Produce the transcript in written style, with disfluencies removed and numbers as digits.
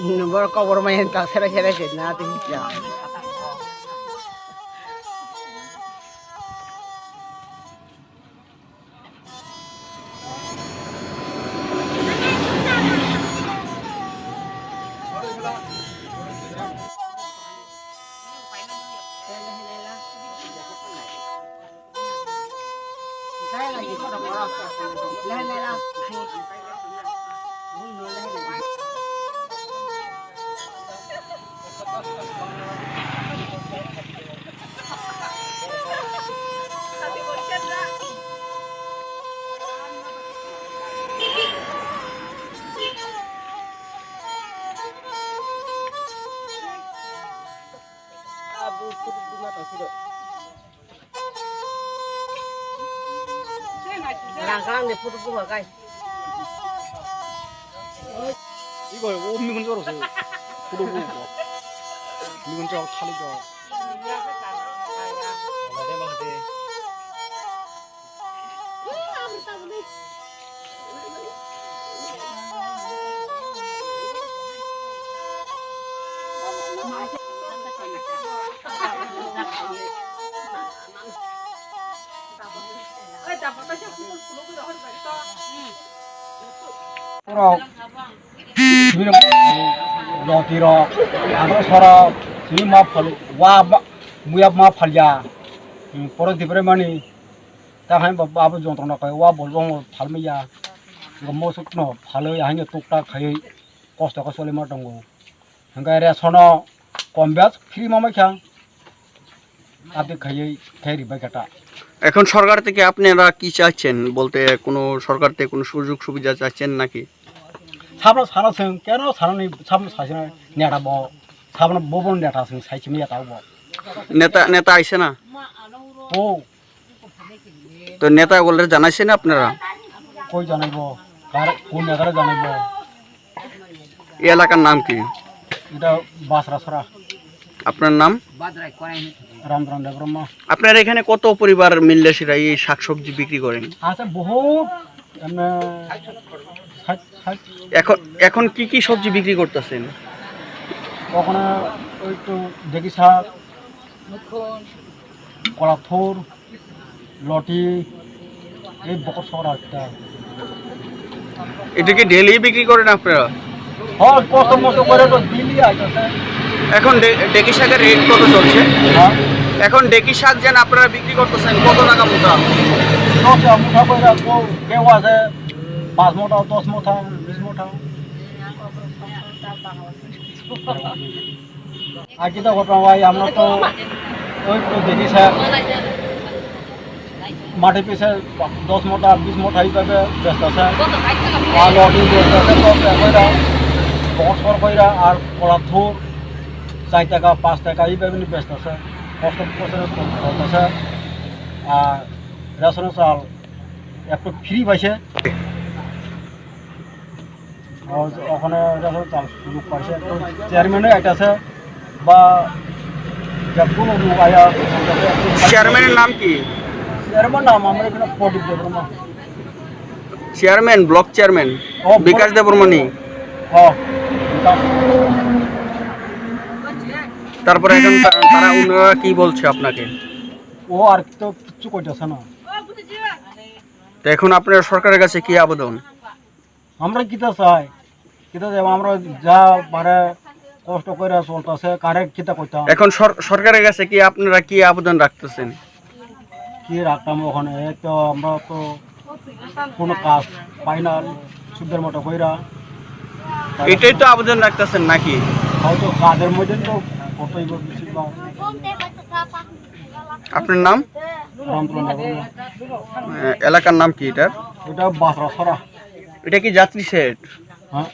Nomor cover main tak sera-sera na ating siya. Lang-lang di puto ko kay. 이거 미군 줄 알았어요. 구도 보고. 미군 줄 알고 탈이죠. 마대. Lotiro, ano sara, sini ma phal, muyab ma phalya, poro dipre mani, ta hai babu jontrona kai, bolbong phalmiya, gomo sukno, phalo ya hanya tukta khai, kosto ka sole ma tongo, hangga re sono, kombias free mama kya, api khai riba kata. এখন সরকার থেকে আপনারা কি চাচ্ছেন বলতে কোনো সরকার থেকে কোনো সুযোগ সুবিধা চাচ্ছেন নাকি সাবনা সানাসং কেন সানানি সাবনা সাসিনা নেটাব সাবনা ববন নেটাসং সাইচিমিয়া তাব নেতা আইছে না ও তো নেতা বলে জানাইছেন আপনারা কই জানাইব কার কোন নেতারে জানাইব এই এলাকার নাম কি এটা বাসরাসরা আপনার নাম রামচন্দ্র দেববর্মা আপনার এখানে কত পরিবার মিললে সেটা এই শাকসবজি বিক্রি করেন আচ্ছা বহুত এখন কি সবজি বিক্রি করতেছেন ওখানে ওই তো দেখি শাক কলাথুর লটি এই বকর সরা একটা এটা কি ডেইলি বিক্রি করেন আপনারা হ্যাঁ কত মতো করে তো দিলি আইতাছে এখন ডেকি শাকের রেট কত চলছে এখন ডেকি শাক যেন আপনারা বিক্রি করতেছেন কত টাকা মুঠা 10 মুঠা করে কেউ আছে 5 মুঠা 10 মুঠা 20 মুঠা আজকে তো ঘটনা ভাই আমরা তো ওই তো দেখি স্যার মাঠে পিছে 10 মুঠা 20 মুঠা হিসাবে ব্যস্ত আছে আর লটি ব্যস্ত আছে তো কইরা বছর কইরা আর কলাথুর 4 টাকা 5 টাকা এইভাবে ব্যস্ত আছে কষ্ট করতেছে আর রেশন চাল একটু ফ্রি পাইছে ওখানে রেশন চাল সুযোগ পাইছে চেয়ারম্যানে আছে বা কোনো লোক আয়া চেয়ারম্যানের নাম কি চেয়ারম্যান নাম আমরা এখানে প্রদীপ দেববর্মা চেয়ারম্যান ব্লক চেয়ারম্যান বিকাশ দেববর্মনি তারপরে এখন তারা ওনারা কি বলছে আপনাকে ও আর তো কিছু কইতেছে না তো এখন আপনার সরকারের কাছে কি আবেদন আমরা কিতা চাই কিতা যাব আমরা যা পারে কষ্ট করে চলতেছে কারে কিতা কইতাম এখন সরকারের কাছে কি আপনারা কি আবেদন রাখতেছেন কি রাখতাম ওখানে তো আমরা তো কোনো কাজ পাই না সুদের মতো কইরা এটাই তো আবেদন রাখতেছেন নাকি হয়তো কাজের মধ্যে তো কতই বেশি বা আপনার নাম এলাকার নাম কি এটা বাসরা সরা এটা কি যাত্রী সেট হ্যাঁ